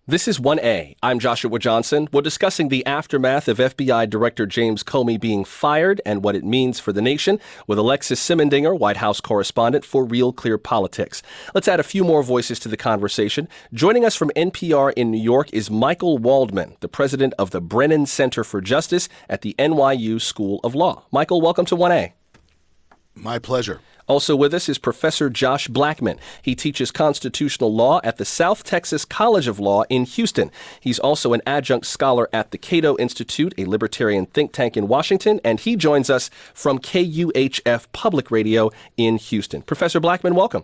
This is 1A. I'm Joshua Johnson. We're discussing the aftermath of FBI Director James Comey being fired and what it means for the nation with Alexis Simendinger, White House correspondent for RealClearPolitics. Let's add a few more voices to the conversation. Joining us from NPR in New York is Michael Waldman, the president of the Brennan Center for Justice at the NYU School of Law. Michael, welcome to 1A. My pleasure. Also with us is Professor Josh Blackman. He teaches constitutional law at the South Texas College of Law in Houston. He's also an adjunct scholar at the Cato Institute, a libertarian think tank in Washington, and he joins us from KUHF Public Radio in Houston. Professor Blackman, welcome.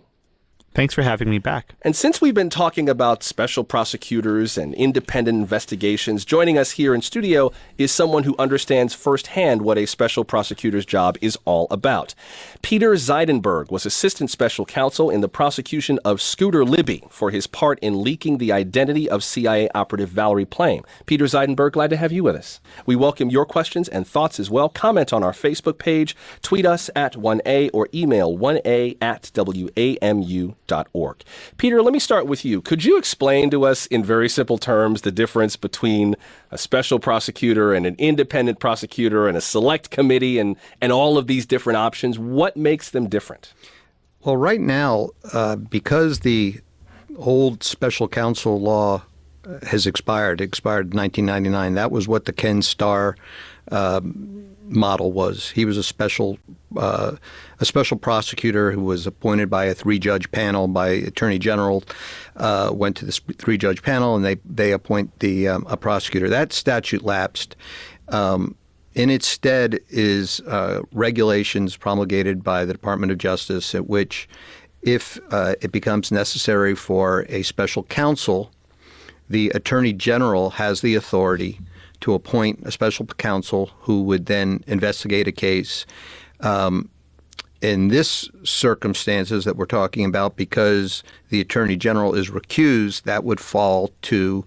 Thanks for having me back. And since we've been talking about special prosecutors and independent investigations, joining us here in studio is someone who understands firsthand what a special prosecutor's job is all about. Peter Zeidenberg was assistant special counsel in the prosecution of Scooter Libby for his part in leaking the identity of CIA operative Valerie Plame. Peter Zeidenberg, glad to have you with us. We welcome your questions and thoughts as well. Comment on our Facebook page, tweet us at 1A, or email 1A@WAMU.org. Peter, let me start with you. Could you explain to us in very simple terms the difference between a special prosecutor and an independent prosecutor and a select committee and all of these different options? What makes them different? Well, right now, because the old special counsel law has expired in 1999, that was what the Ken Starr model was. He was a special prosecutor who was appointed by a three-judge panel by Attorney General, went to this three-judge panel, and they appoint a prosecutor. That statute lapsed. In its stead is regulations promulgated by the Department of Justice at which, if it becomes necessary for a special counsel, the Attorney General has the authority to appoint a special counsel who would then investigate a case. In this circumstances that we're talking about, because the Attorney General is recused, that would fall to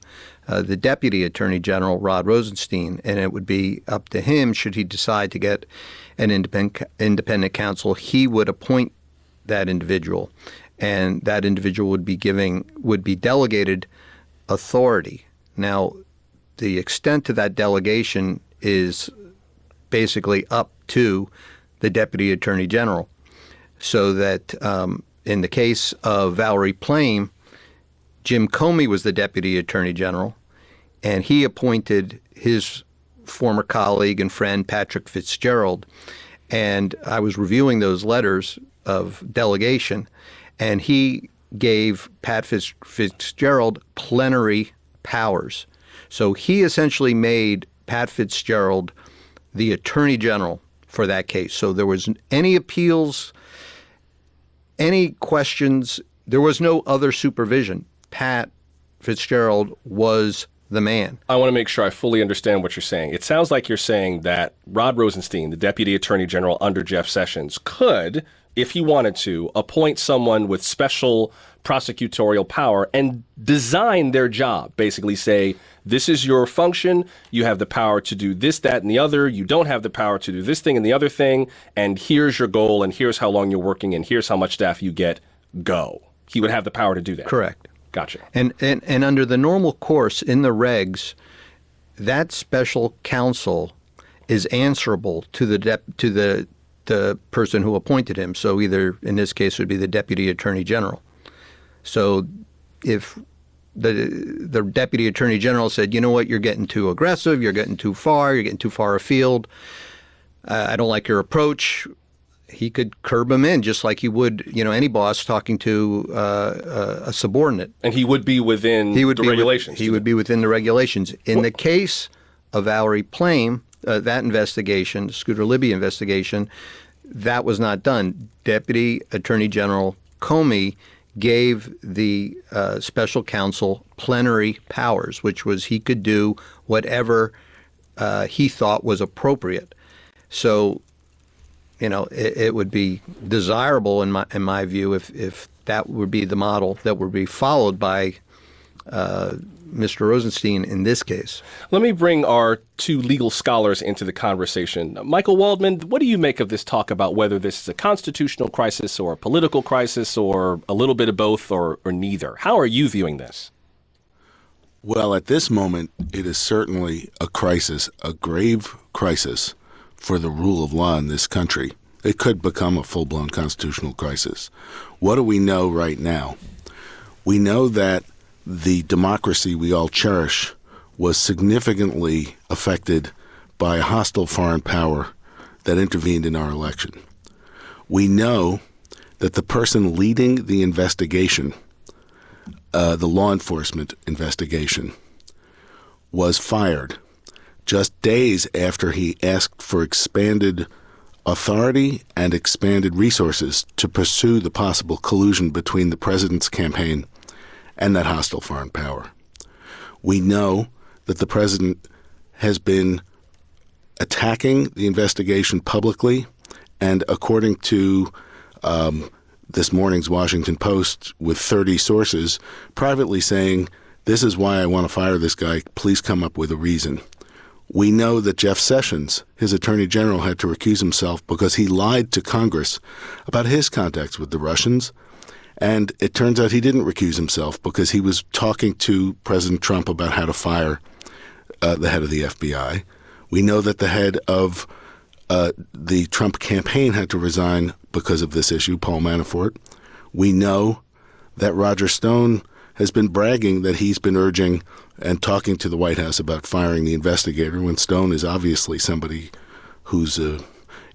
the Deputy Attorney General, Rod Rosenstein, and it would be up to him, should he decide to get an independent counsel, he would appoint that individual, and that individual would be delegated authority. Now, the extent of that delegation is basically up to the Deputy Attorney General. So that in the case of Valerie Plame, Jim Comey was the Deputy Attorney General, and he appointed his former colleague and friend Patrick Fitzgerald. And I was reviewing those letters of delegation, and he gave Pat Fitzgerald plenary powers. So he essentially made Pat Fitzgerald the Attorney General for that case. So there was any appeals, any questions, there was no other supervision. Pat Fitzgerald was the man. I want to make sure I fully understand what you're saying. It sounds like you're saying that Rod Rosenstein, the Deputy Attorney General under Jeff Sessions, could, if he wanted to, appoint someone with special prosecutorial power and design their job, basically say, this is your function, you have the power to do this, that, and the other, you don't have the power to do this thing and the other thing, and here's your goal, and here's how long you're working, and here's how much staff you get, go. He would have the power to do that. Correct. Gotcha. And under the normal course in the regs, that special counsel is answerable to the person who appointed him. So either, in this case, it would be the Deputy Attorney General. So if the Deputy Attorney General said, you know what, you're getting too aggressive, you're getting too far afield, I don't like your approach, he could curb him in just like he would, any boss talking to a subordinate. And he would be within the regulations. He would be within the regulations. In the case of Valerie Plame, that investigation, the Scooter Libby investigation, that was not done. Deputy Attorney General Comey gave the special counsel plenary powers, which was he could do whatever he thought was appropriate. So, it would be desirable in my view if that would be the model that would be followed by Mr. Rosenstein in this case. Let me bring our two legal scholars into the conversation. Michael Waldman, what do you make of this talk about whether this is a constitutional crisis or a political crisis or a little bit of both or neither? How are you viewing this? Well, at this moment, it is certainly a crisis, a grave crisis for the rule of law in this country. It could become a full-blown constitutional crisis. What do we know right now? We know that the democracy we all cherish was significantly affected by a hostile foreign power that intervened in our election. We know that the person leading the investigation, the law enforcement investigation, was fired just days after he asked for expanded authority and expanded resources to pursue the possible collusion between the president's campaign and that hostile foreign power. We know that the president has been attacking the investigation publicly, and according to this morning's Washington Post, with 30 sources, privately saying, "This is why I want to fire this guy. Please come up with a reason." We know that Jeff Sessions, his attorney general, had to recuse himself because he lied to Congress about his contacts with the Russians. And it turns out he didn't recuse himself because he was talking to President Trump about how to fire the head of the FBI. We know that the head of the Trump campaign had to resign because of this issue, Paul Manafort. We know that Roger Stone has been bragging that he's been urging and talking to the White House about firing the investigator, when Stone is obviously somebody who's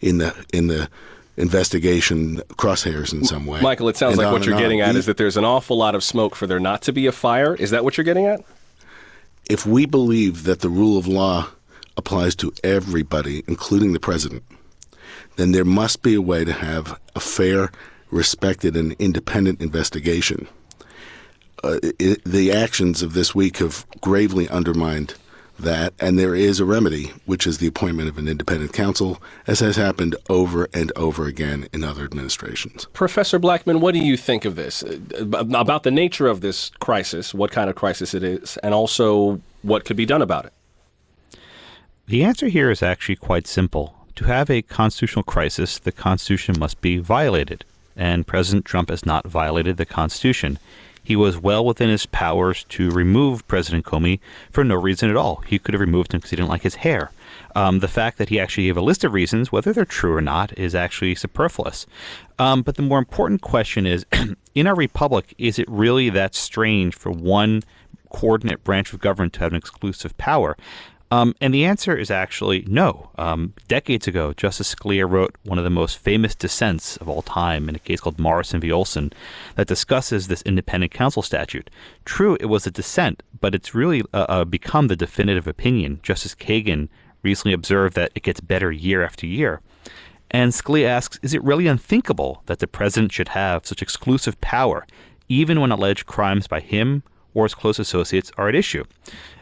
in the investigation crosshairs in some way. Michael, it sounds And like what on you're and getting on. at is that there's an awful lot of smoke for there not to be a fire. Is that what you're getting at? If we believe that the rule of law applies to everybody, including the president, then there must be a way to have a fair, respected, and independent investigation. The actions of this week have gravely undermined that, and there is a remedy, which is the appointment of an independent counsel, as has happened over and over again in other administrations. Professor Blackman, what do you think of this? About the nature of this crisis, what kind of crisis it is, and also what could be done about it? The answer here is actually quite simple. To have a constitutional crisis, the Constitution must be violated, and President Trump has not violated the Constitution. He was well within his powers to remove President Comey for no reason at all. He could have removed him because he didn't like his hair. The fact that he actually gave a list of reasons, whether they're true or not, is actually superfluous. But the more important question is, in our republic, is it really that strange for one coordinate branch of government to have an exclusive power? And the answer is actually no. Decades ago, Justice Scalia wrote one of the most famous dissents of all time in a case called Morrison v. Olson that discusses this independent counsel statute. True, it was a dissent, but it's really become the definitive opinion. Justice Kagan recently observed that it gets better year after year. And Scalia asks, is it really unthinkable that the president should have such exclusive power, even when alleged crimes by him or his close associates are at issue?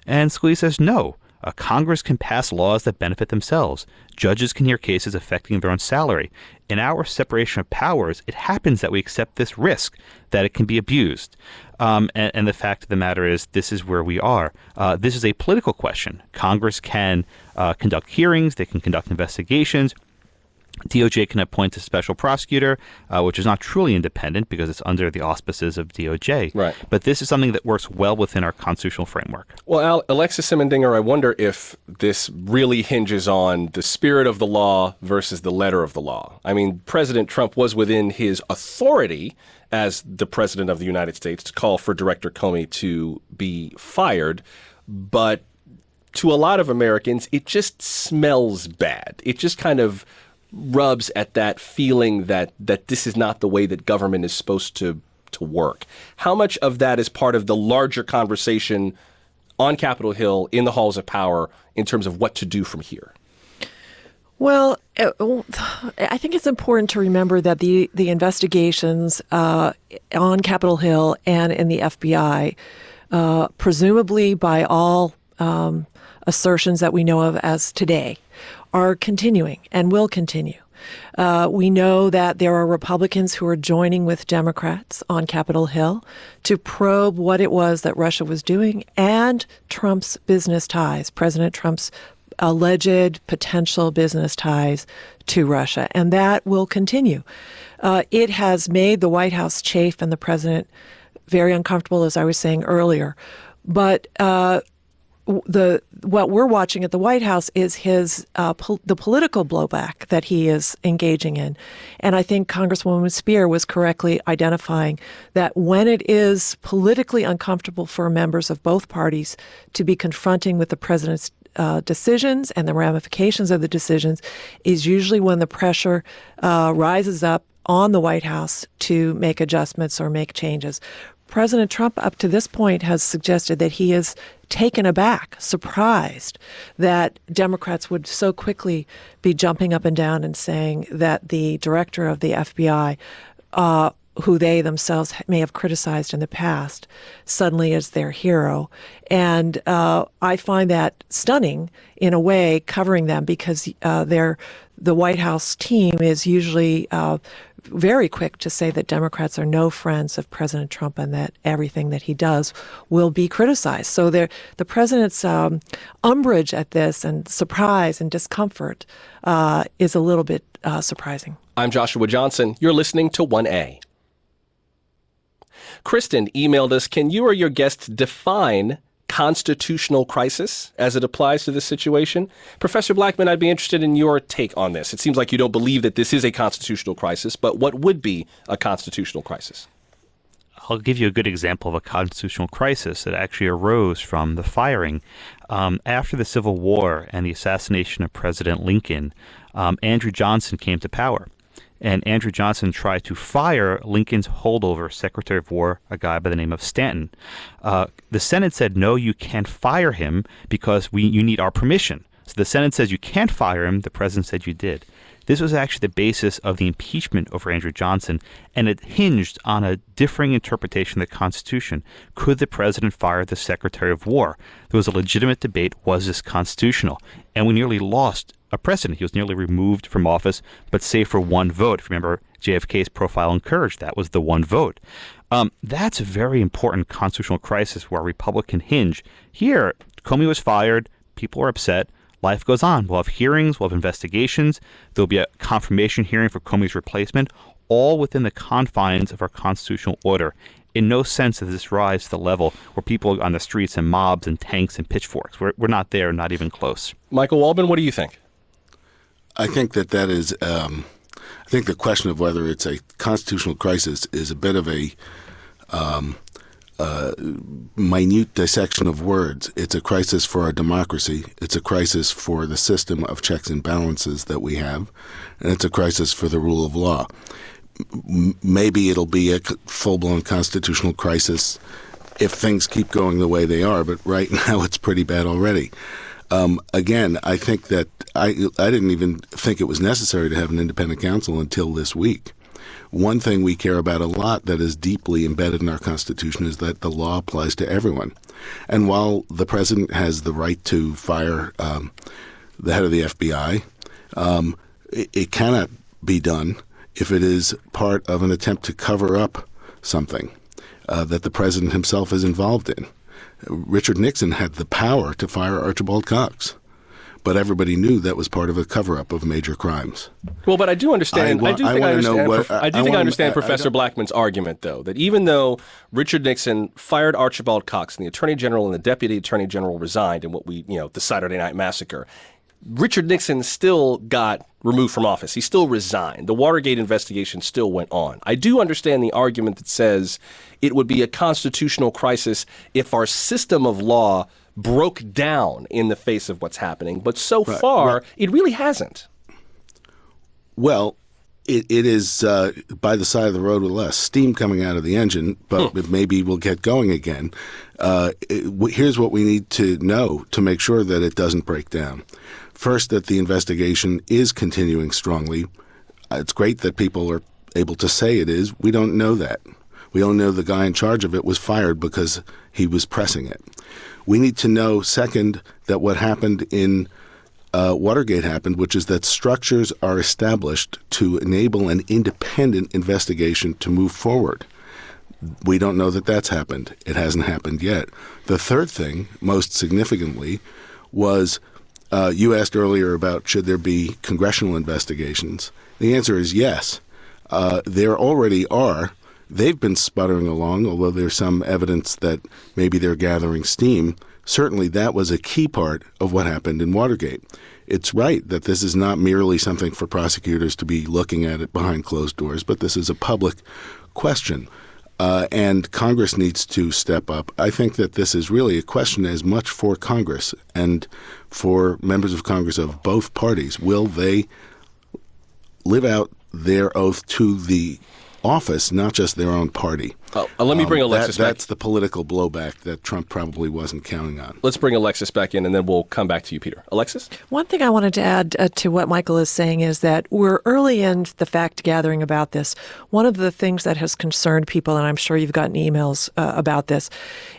And Scalia says no. Congress can pass laws that benefit themselves. Judges can hear cases affecting their own salary. In our separation of powers, it happens that we accept this risk, that it can be abused. And the fact of the matter is, this is where we are. This is a political question. Congress can conduct hearings. They can conduct investigations. DOJ can appoint a special prosecutor, which is not truly independent because it's under the auspices of DOJ. Right. But this is something that works well within our constitutional framework. Well, Alexis Simendinger, I wonder if this really hinges on the spirit of the law versus the letter of the law. I mean, President Trump was within his authority as the president of the United States to call for Director Comey to be fired, but to a lot of Americans, it just smells bad. It just kind of rubs at that feeling that this is not the way that government is supposed to work. How much of that is part of the larger conversation on Capitol Hill in the halls of power in terms of what to do from here? Well, I think it's important to remember that the investigations on Capitol Hill and in the FBI, presumably by all assertions that we know of as today, are continuing and will continue. We know that there are Republicans who are joining with Democrats on Capitol Hill to probe what it was that Russia was doing and Trump's business ties, President Trump's alleged potential business ties to Russia. And that will continue. It has made the White House chafe and the president very uncomfortable, as I was saying earlier. But what we're watching at the White House is the political blowback that he is engaging in. And I think Congresswoman Speier was correctly identifying that when it is politically uncomfortable for members of both parties to be confronting with the president's decisions and the ramifications of the decisions is usually when the pressure rises up on the White House to make adjustments or make changes. President Trump, up to this point, has suggested that he is taken aback, surprised that Democrats would so quickly be jumping up and down and saying that the director of the FBI, who they themselves may have criticized in the past, suddenly is their hero. And I find that stunning in a way, covering them, because the White House team is usually very quick to say that Democrats are no friends of President Trump and that everything that he does will be criticized. So the president's umbrage at this and surprise and discomfort is a little bit surprising. I'm Joshua Johnson. You're listening to 1A. Kristen emailed us, can you or your guest define constitutional crisis as it applies to this situation? Professor Blackman, I'd be interested in your take on this. It seems like you don't believe that this is a constitutional crisis, but what would be a constitutional crisis? I'll give you a good example of a constitutional crisis that actually arose from the firing. After the Civil War and the assassination of President Lincoln, Andrew Johnson came to power. And Andrew Johnson tried to fire Lincoln's holdover Secretary of War, a guy by the name of Stanton. The Senate said, no, you can't fire him because you need our permission. So the Senate says you can't fire him. The president said you did. This was actually the basis of the impeachment over Andrew Johnson, and it hinged on a differing interpretation of the Constitution. Could the president fire the Secretary of War? There was a legitimate debate, was this constitutional? And we nearly lost a president. He was nearly removed from office, but save for one vote. If you remember, JFK's profile encouraged that was the one vote. That's a very important constitutional crisis where a Republican hinge. Here, Comey was fired. People are upset. Life goes on. We'll have hearings. We'll have investigations. There'll be a confirmation hearing for Comey's replacement, all within the confines of our constitutional order. In no sense does this rise to the level where people are on the streets and mobs and tanks and pitchforks. We're not there, not even close. Michael Waldman, what do you think? I think that is, I think the question of whether it's a constitutional crisis is a bit of a minute dissection of words. It's a crisis for our democracy. It's a crisis for the system of checks and balances that we have. And it's a crisis for the rule of law. Maybe it'll be a full-blown constitutional crisis if things keep going the way they are. But right now it's pretty bad already. Again, I think that I didn't even think it was necessary to have an independent counsel until this week. One thing we care about a lot that is deeply embedded in our Constitution is that the law applies to everyone. And while the president has the right to fire the head of the FBI, it cannot be done if it is part of an attempt to cover up something that the president himself is involved in. Richard Nixon had the power to fire Archibald Cox, but everybody knew that was part of a cover-up of major crimes. Well, but I do understand. I do think I understand Professor Blackman's argument, though, that even though Richard Nixon fired Archibald Cox and the Attorney General and the Deputy Attorney General resigned in what the Saturday Night Massacre, Richard Nixon still got removed from office. He still resigned. The Watergate investigation still went on. I do understand the argument that says it would be a constitutional crisis if our system of law broke down in the face of what's happening. But so far, it really hasn't. Well, it is by the side of the road with less steam coming out of the engine, but maybe we'll get going again. Here's what we need to know to make sure that it doesn't break down. First, that the investigation is continuing strongly. It's great that people are able to say it is. We don't know that. We don't know the guy in charge of it was fired because he was pressing it. We need to know, second, that what happened in Watergate happened, which is that structures are established to enable an independent investigation to move forward. We don't know that that's happened. It hasn't happened yet. The third thing, most significantly, was you asked earlier about should there be congressional investigations. The answer is yes. There already are they've been sputtering along, although there's some evidence that maybe they're gathering steam. Certainly that was a key part of what happened in Watergate. It's right that this is not merely something for prosecutors to be looking at it behind closed doors, but this is a public question. And Congress needs to step up. I think that this is really a question as much for Congress and for members of Congress of both parties. Will they live out their oath to the office, not just their own party? Let me bring Alexis back. That's the political blowback that Trump probably wasn't counting on. Let's bring Alexis back in, and then we'll come back to you, Peter. Alexis? One thing I wanted to add to what Michael is saying is that we're early in the fact gathering about this. One of the things that has concerned people, and I'm sure you've gotten emails about this,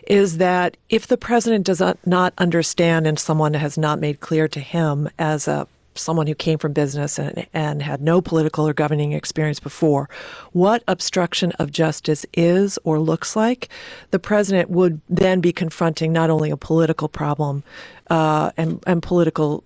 is that if the president does not understand and someone has not made clear to him as someone who came from business and had no political or governing experience before, what obstruction of justice is or looks like, the president would then be confronting not only a political problem and political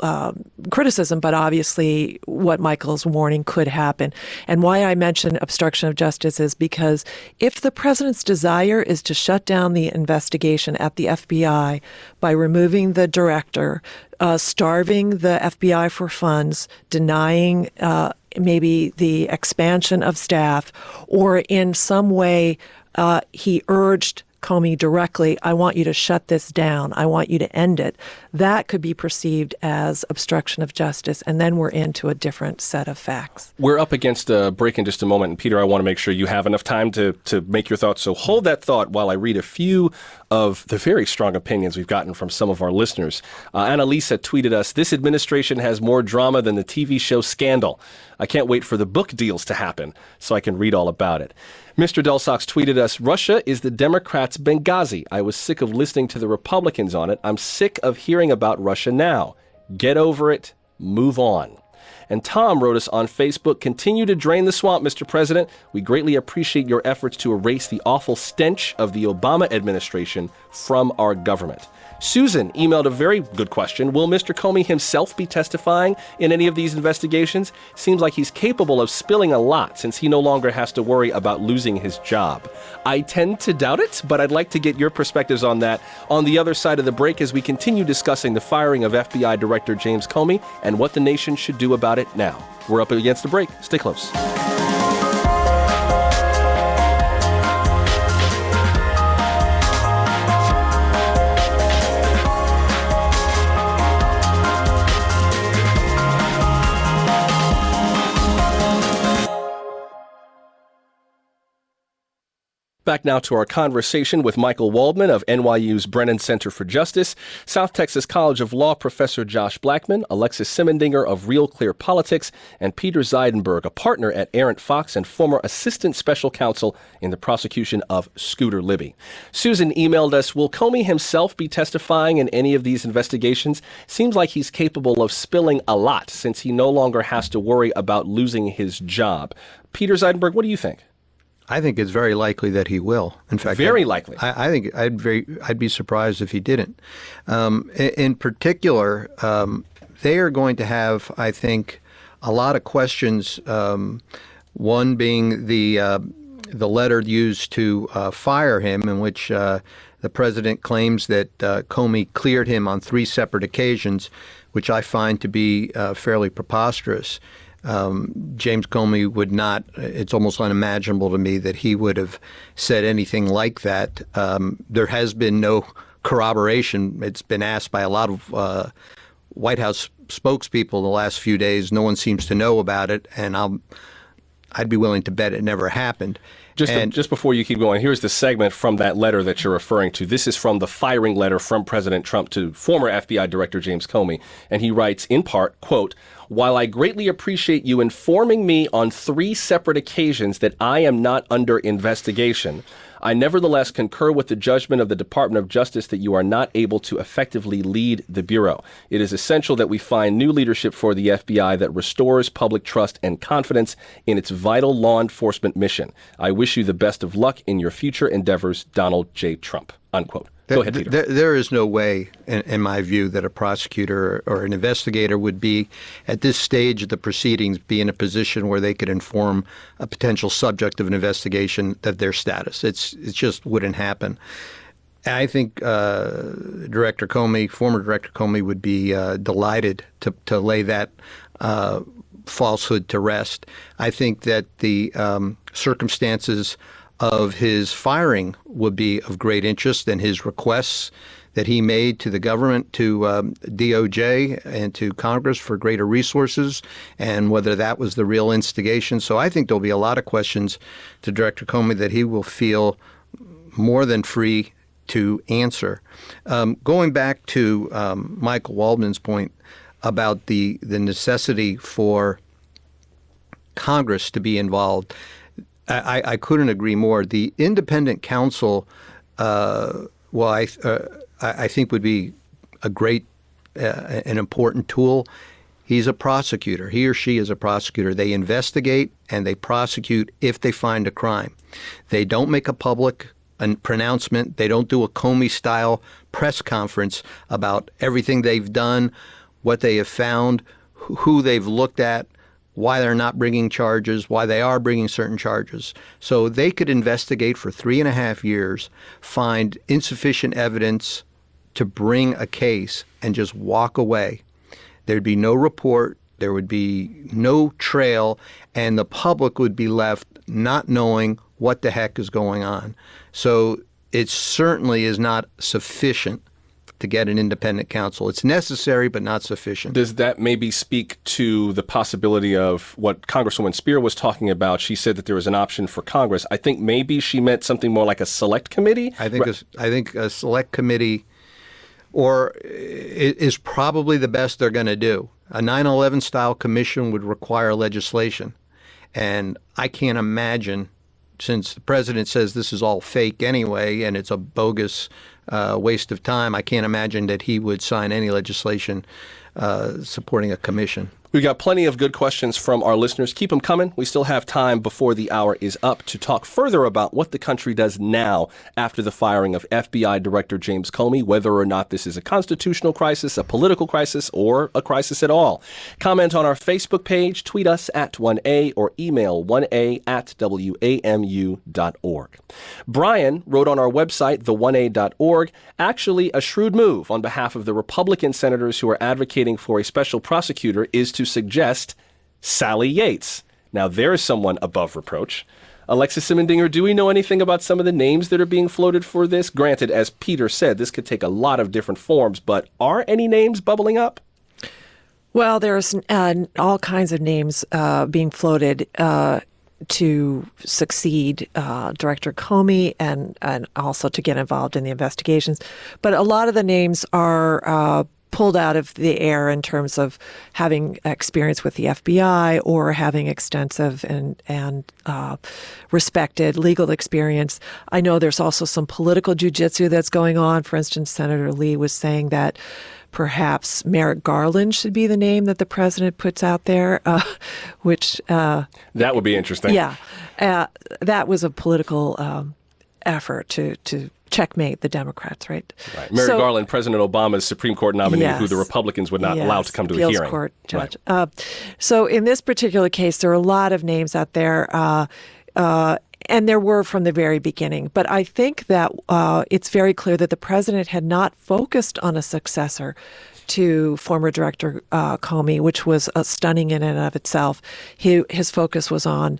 criticism, but obviously what Michael's warning could happen. And why I mention obstruction of justice is because if the president's desire is to shut down the investigation at the FBI by removing the director, starving the FBI for funds, denying maybe the expansion of staff, or in some way he urged Comey directly, I want you to shut this down. I want you to end it. That could be perceived as obstruction of justice, and then we're into a different set of facts. We're up against a break in just a moment, and Peter, I want to make sure you have enough time to make your thoughts. So hold that thought while I read a few of the very strong opinions we've gotten from some of our listeners. Annalisa tweeted us, "This administration has more drama than the TV show Scandal. I can't wait for the book deals to happen so I can read all about it." Mr. Dulsox tweeted us, "Russia is the Democrats' Benghazi. I was sick of listening to the Republicans on it. I'm sick of hearing about Russia now. Get over it. Move on." And Tom wrote us on Facebook, "Continue to drain the swamp, Mr. President. We greatly appreciate your efforts to erase the awful stench of the Obama administration from our government." Susan emailed a very good question. Will Mr. Comey himself be testifying in any of these investigations? Seems like he's capable of spilling a lot since he no longer has to worry about losing his job. I tend to doubt it, but I'd like to get your perspectives on that on the other side of the break as we continue discussing the firing of FBI Director James Comey and what the nation should do about it now. We're up against the break. Stay close. Back now to our conversation with Michael Waldman of NYU's Brennan Center for Justice, South Texas College of Law Professor Josh Blackman, Alexis Simendinger of RealClearPolitics, and Peter Zeidenberg, a partner at Arent Fox and former assistant special counsel in the prosecution of Scooter Libby. Susan emailed us, "Will Comey himself be testifying in any of these investigations? Seems like he's capable of spilling a lot since he no longer has to worry about losing his job." Peter Zeidenberg, what do you think? I think it's very likely that he will. In fact, very likely. I think I'd be surprised if he didn't. In particular, they are going to have, I think, a lot of questions. One being the letter used to fire him, in which the president claims that Comey cleared him on 3 separate occasions, which I find to be fairly preposterous. James Comey would not, it's almost unimaginable to me that he would have said anything like that. There has been no corroboration. It's been asked by a lot of White House spokespeople the last few days. No one seems to know about it, and I'd be willing to bet it never happened. Just before you keep going, here's the segment from that letter that you're referring to. This is from the firing letter from President Trump to former FBI Director James Comey. And he writes, in part, quote, "While I greatly appreciate you informing me on 3 separate occasions that I am not under investigation, I nevertheless concur with the judgment of the Department of Justice that you are not able to effectively lead the Bureau. It is essential that we find new leadership for the FBI that restores public trust and confidence in its vital law enforcement mission. I wish you the best of luck in your future endeavors, Donald J. Trump." Unquote. Go ahead, Peter. There is no way, in my view, that a prosecutor or an investigator would be, at this stage of the proceedings, be in a position where they could inform a potential subject of an investigation of their status. It just wouldn't happen. I think Director Comey, former Director Comey, would be delighted to lay that falsehood to rest. I think that the circumstances of his firing would be of great interest, and his requests that he made to the government, to DOJ and to Congress for greater resources, and whether that was the real instigation. So I think there'll be a lot of questions to Director Comey that he will feel more than free to answer. Going back to Michael Waldman's point about the necessity for Congress to be involved, I couldn't agree more. The independent counsel, I think would be a great, an important tool. He's a prosecutor. He or she is a prosecutor. They investigate and they prosecute if they find a crime. They don't make a public pronouncement. They don't do a Comey-style press conference about everything they've done, what they have found, who they've looked at, why they're not bringing charges, why they are bringing certain charges. So they could investigate for 3.5 years, find insufficient evidence to bring a case, and just walk away. There'd be no report, there would be no trail, and the public would be left not knowing what the heck is going on. So it certainly is not sufficient to get an independent counsel. It's necessary, but not sufficient. Does that maybe speak to the possibility of what Congresswoman Speier was talking about? She said that there was an option for Congress. I think maybe she meant something more like a select committee. I think a select committee is probably the best they're going to do. A 9/11 style commission would require legislation. And I can't imagine, since the president says this is all fake anyway and it's a bogus waste of time, I can't imagine that he would sign any legislation supporting a commission. We've got plenty of good questions from our listeners. Keep them coming. We still have time before the hour is up to talk further about what the country does now after the firing of FBI Director James Comey, whether or not this is a constitutional crisis, a political crisis, or a crisis at all. Comment on our Facebook page, tweet us at 1A, or email 1A@wamu.org. Brian wrote on our website, the1a.org, actually a shrewd move on behalf of the Republican senators who are advocating for a special prosecutor is to suggest Sally Yates. Now, there is someone above reproach. Alexis Simendinger, do we know anything about some of the names that are being floated for this? Granted, as Peter said, this could take a lot of different forms, but are any names bubbling up? Well, there's all kinds of names being floated to succeed Director Comey and also to get involved in the investigations. But a lot of the names are pulled out of the air in terms of having experience with the FBI or having extensive and respected legal experience. I know there's also some political jujitsu that's going on. For instance, Senator Lee was saying that perhaps Merrick Garland should be the name that the president puts out there, which... that would be interesting. Yeah. That was a political effort to checkmate the Democrats, right? Right. Merrick Garland, President Obama's Supreme Court nominee, yes, who the Republicans would not allow to come to a appeals hearing. Court judge. Right. So in this particular case, there are a lot of names out there, and there were from the very beginning. But I think that it's very clear that the president had not focused on a successor to former Director Comey, which was stunning in and of itself. His focus was on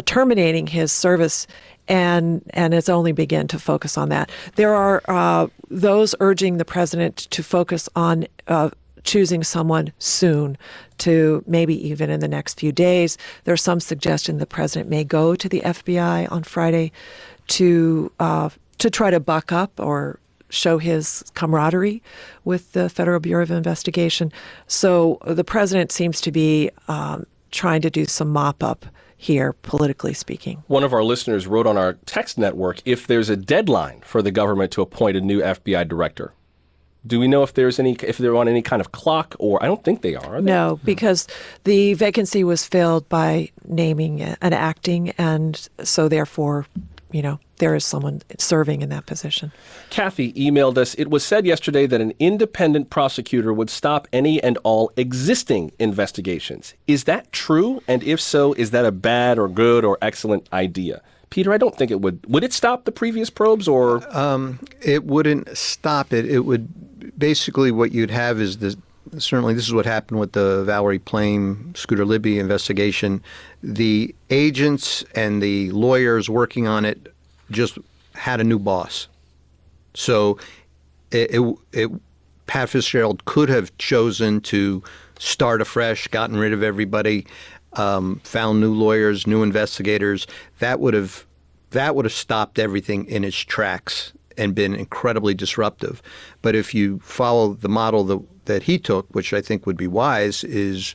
terminating his service, and it's only begun to focus on that. There are those urging the president to focus on choosing someone soon, to maybe even in the next few days. There's some suggestion the president may go to the FBI on Friday to try to buck up or show his camaraderie with the Federal Bureau of Investigation. So the president seems to be trying to do some mop-up here, politically speaking. One of our listeners wrote on our text network if there's a deadline for the government to appoint a new FBI director. Do we know if they're on any kind of clock, or I don't think they are they? No, because the vacancy was filled by naming an acting, and so therefore there is someone serving in that position. Kathy emailed us, it was said yesterday that an independent prosecutor would stop any and all existing investigations. Is that true? And if so, is that a bad or good or excellent idea? Peter, I don't think it would. Would it stop the previous probes or? It wouldn't stop it. It would basically what you'd have is certainly this is what happened with the Valerie Plame, Scooter Libby investigation. The agents and the lawyers working on it just had a new boss. So Pat Fitzgerald could have chosen to start afresh, gotten rid of everybody, found new lawyers, new investigators. That would have stopped everything in its tracks and been incredibly disruptive. But if you follow the model that he took, which I think would be wise, is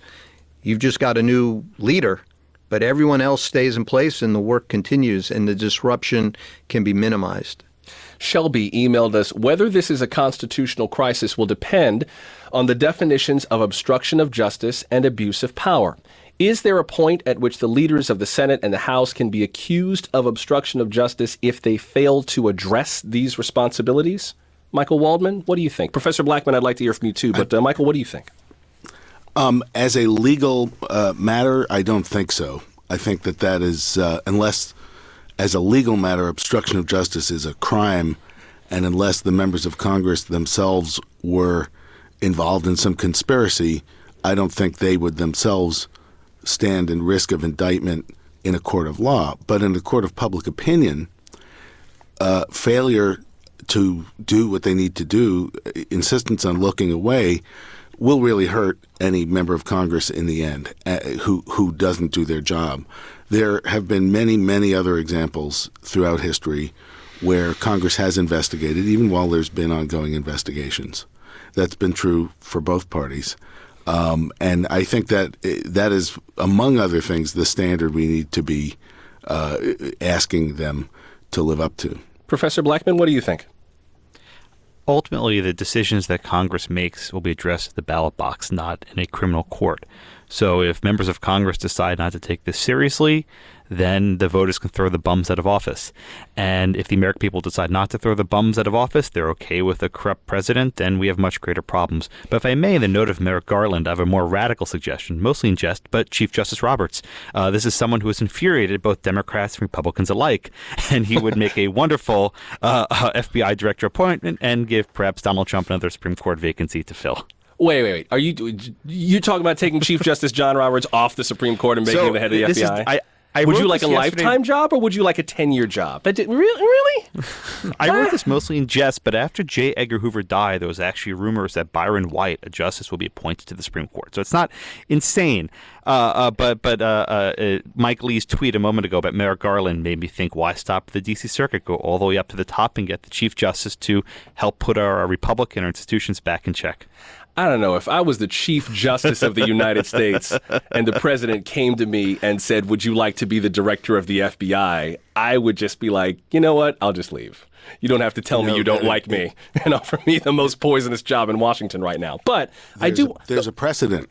you've just got a new leader, but everyone else stays in place and the work continues and the disruption can be minimized. Shelby emailed us, whether this is a constitutional crisis will depend on the definitions of obstruction of justice and abuse of power. Is there a point at which the leaders of the Senate and the House can be accused of obstruction of justice if they fail to address these responsibilities? Michael Waldman, what do you think? Professor Blackman, I'd like to hear from you too, but Michael, what do you think? As a legal matter, I don't think so. I think that is, unless as a legal matter, obstruction of justice is a crime, and unless the members of Congress themselves were involved in some conspiracy, I don't think they would themselves stand in risk of indictment in a court of law. But in a court of public opinion, failure to do what they need to do, insistence on looking away, will really hurt any member of Congress in the end who doesn't do their job. There have been many, many other examples throughout history where Congress has investigated, even while there's been ongoing investigations. That's been true for both parties. And I think that is, among other things, the standard we need to be asking them to live up to. Professor Blackman, what do you think? Ultimately, the decisions that Congress makes will be addressed at the ballot box, not in a criminal court. So if members of Congress decide not to take this seriously, then the voters can throw the bums out of office. And if the American people decide not to throw the bums out of office, they're okay with a corrupt president, then we have much greater problems. But if I may, in the note of Merrick Garland, I have a more radical suggestion, mostly in jest, but Chief Justice Roberts. This is someone who has infuriated both Democrats and Republicans alike, and he would make a wonderful FBI director appointment and give perhaps Donald Trump another Supreme Court vacancy to fill. Wait. Are you talking about taking Chief Justice John Roberts off the Supreme Court and making him the head of the FBI? Would you like a lifetime job or would you like a 10-year job? Really? I wrote this mostly in jest, but after J. Edgar Hoover died, there was actually rumors that Byron White, a justice, will be appointed to the Supreme Court. So it's not insane. But Mike Lee's tweet a moment ago about Merrick Garland made me think, why stop the D.C. Circuit? Go all the way up to the top and get the Chief Justice to help put our Republican institutions back in check. I don't know, if I was the Chief Justice of the United States and the president came to me and said, would you like to be the director of the FBI? I would just be like, you know what? I'll just leave. You don't have to tell me you don't like me and offer me the most poisonous job in Washington right now. But there's a precedent.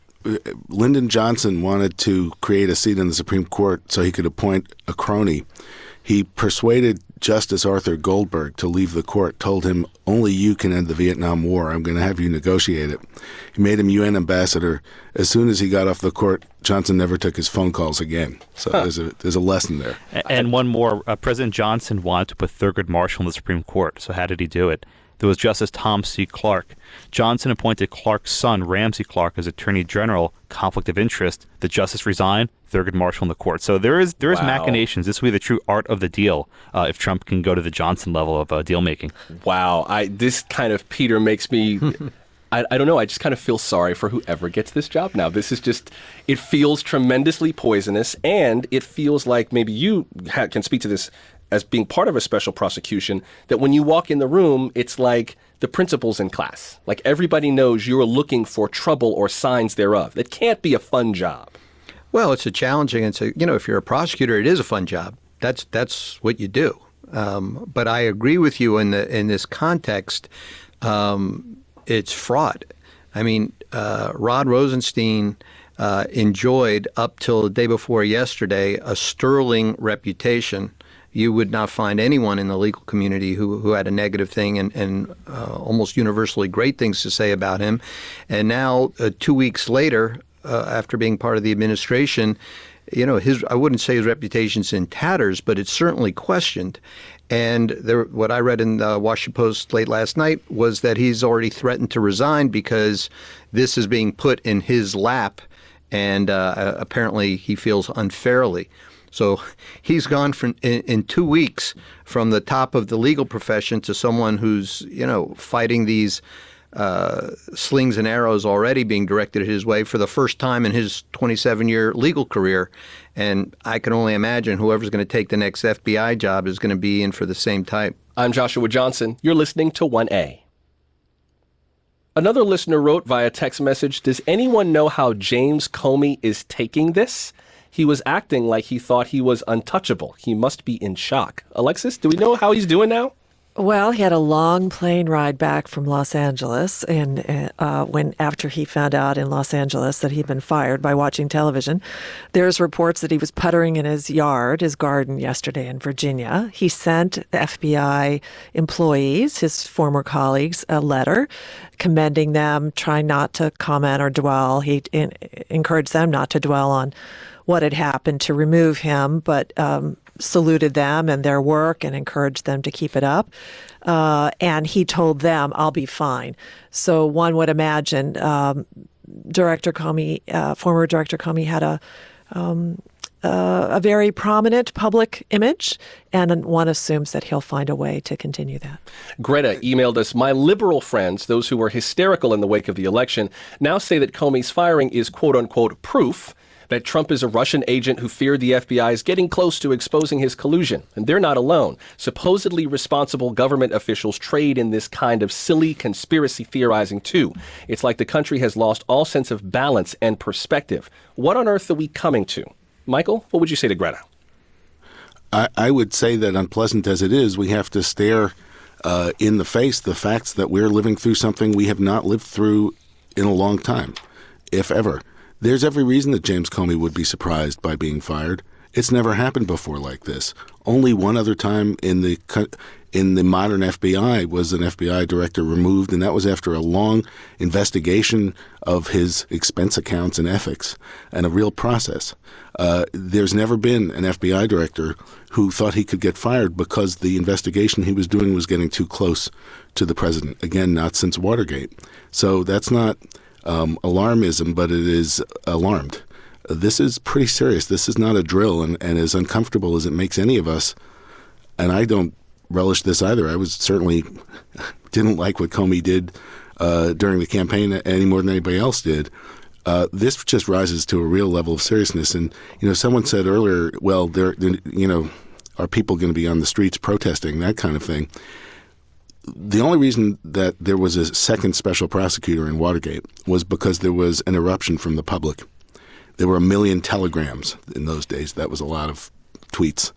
Lyndon Johnson wanted to create a seat in the Supreme Court so he could appoint a crony. He persuaded Justice Arthur Goldberg to leave the court, told him, only you can end the Vietnam War. I'm going to have you negotiate it. He made him UN ambassador. As soon as he got off the court, Johnson never took his phone calls again. So there's a lesson there. And one more. President Johnson wanted to put Thurgood Marshall in the Supreme Court. So how did he do it? There was Justice Tom C. Clark. Johnson appointed Clark's son, Ramsey Clark, as Attorney General, conflict of interest. The justice resigned, Thurgood Marshall in the court. So there is machinations. This will be the true art of the deal if Trump can go to the Johnson level of deal making. Wow. This kind of, Peter, makes me... I don't know. I just kind of feel sorry for whoever gets this job now. This is just, it feels tremendously poisonous, and it feels like maybe you can speak to this as being part of a special prosecution, that when you walk in the room, it's like the principal's in class. Like everybody knows you're looking for trouble or signs thereof. It can't be a fun job. Well, it's a challenging, if you're a prosecutor, it is a fun job. That's what you do. But I agree with you in this context. It's fraught. I mean, Rod Rosenstein enjoyed up till the day before yesterday a sterling reputation. you would not find anyone in the legal community who had a negative thing and almost universally great things to say about him. And now, 2 weeks later, after being part of the administration, I wouldn't say his reputation's in tatters, but it's certainly questioned. And what I read in the Washington Post late last night was that he's already threatened to resign because this is being put in his lap, and apparently he feels unfairly. So he's gone in 2 weeks from the top of the legal profession to someone who's, fighting these slings and arrows already being directed his way for the first time in his 27-year legal career. And I can only imagine whoever's going to take the next FBI job is going to be in for the same type. I'm Joshua Johnson. You're listening to 1A. Another listener wrote via text message, does anyone know how James Comey is taking this? He was acting like he thought he was untouchable. He must be in shock. Alexis, do we know how he's doing now? Well, he had a long plane ride back from Los Angeles, and after he found out in Los Angeles that he'd been fired by watching television, there's reports that he was puttering in his garden yesterday in Virginia. He sent the FBI employees, his former colleagues, a letter commending them, trying not to comment or dwell. He encouraged them not to dwell on what had happened to remove him, but saluted them and their work and encouraged them to keep it up. And he told them, I'll be fine. So one would imagine Director Comey, former Director Comey, had a very prominent public image, and one assumes that he'll find a way to continue that. Greta emailed us, my liberal friends, those who were hysterical in the wake of the election, now say that Comey's firing is quote-unquote proof that Trump is a Russian agent who feared the FBI is getting close to exposing his collusion. And they're not alone. Supposedly responsible government officials trade in this kind of silly conspiracy theorizing too. It's like the country has lost all sense of balance and perspective. What on earth are we coming to? Michael, what would you say to Greta? I would say that unpleasant as it is, we have to stare in the face the facts that we're living through something we have not lived through in a long time, if ever. There's every reason that James Comey would be surprised by being fired. It's never happened before like this. Only one other time in the modern FBI was an FBI director removed, and that was after a long investigation of his expense accounts and ethics and a real process. There's never been an FBI director who thought he could get fired because the investigation he was doing was getting too close to the president. Again, not since Watergate. So that's not alarmism, but it is alarmed. This is pretty serious. This is not a drill, and as uncomfortable as it makes any of us, and I don't relish this either. I was certainly didn't like what Comey did during the campaign any more than anybody else did. This just rises to a real level of seriousness. And, someone said earlier, well, are people going to be on the streets protesting, that kind of thing? The only reason that there was a second special prosecutor in Watergate was because there was an eruption from the public. There were 1 million telegrams in those days. That was a lot of tweets.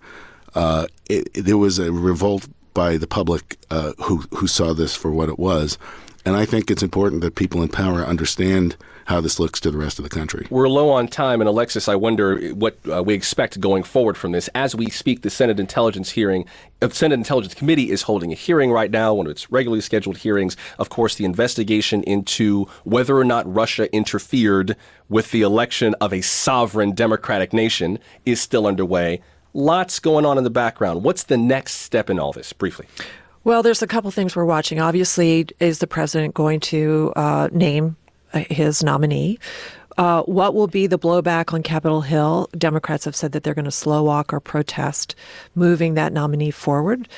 There was a revolt by the public who saw this for what it was. And I think it's important that people in power understand how this looks to the rest of the country. We're low on time, and Alexis, I wonder what we expect going forward from this. As we speak, the Senate Intelligence Committee is holding a hearing right now, one of its regularly scheduled hearings. Of course, the investigation into whether or not Russia interfered with the election of a sovereign democratic nation is still underway. Lots going on in the background. What's the next step in all this, briefly? Well, there's a couple things we're watching. Obviously, is the president going to name his nominee? What will be the blowback on Capitol Hill? Democrats have said that they're going to slow walk or protest moving that nominee forward.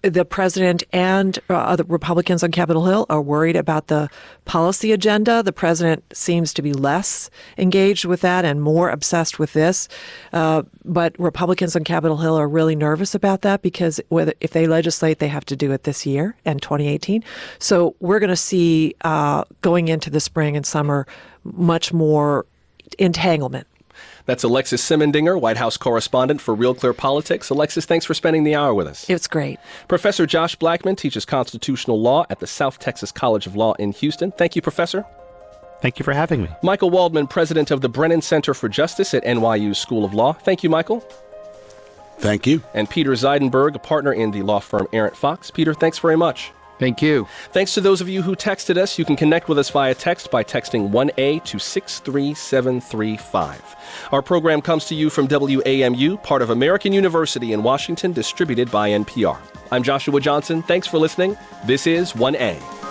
The president and other Republicans on Capitol Hill are worried about the policy agenda. The president seems to be less engaged with that and more obsessed with this. But Republicans on Capitol Hill are really nervous about that because if they legislate, they have to do it this year and 2018. So we're going to see going into the spring and summer much more entanglement. That's Alexis Simendinger, White House correspondent for RealClearPolitics. Alexis, thanks for spending the hour with us. It's great. Professor Josh Blackman teaches constitutional law at the South Texas College of Law in Houston. Thank you, Professor. Thank you for having me. Michael Waldman, president of the Brennan Center for Justice at NYU School of Law. Thank you, Michael. Thank you. And Peter Zeidenberg, a partner in the law firm Arent Fox. Peter, thanks very much. Thank you. Thanks to those of you who texted us. You can connect with us via text by texting 1A to 63735. Our program comes to you from WAMU, part of American University in Washington, distributed by NPR. I'm Joshua Johnson. Thanks for listening. This is 1A.